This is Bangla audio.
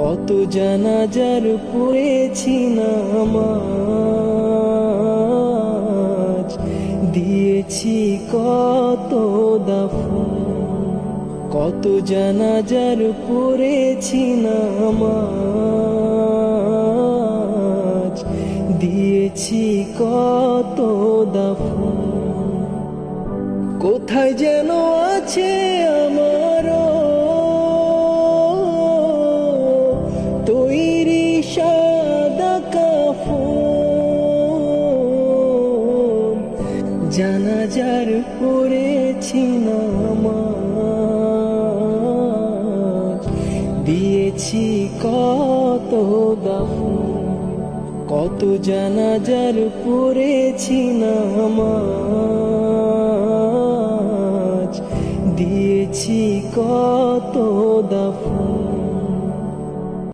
কত জানাজার পড়েছি নামাজ, দিয়েছি কত দাফন। কত জানাজার পড়েছি নামাজ, দিয়েছি কত দাফন। কোথায় যেন আছে আমার তৈরি সাদা কাফন, জানাজার পড়েছি নামাজ, দিয়েছি কত দাফন। কত জানাজার পড়েছি নামাজ, দিয়েছি কত দাফন।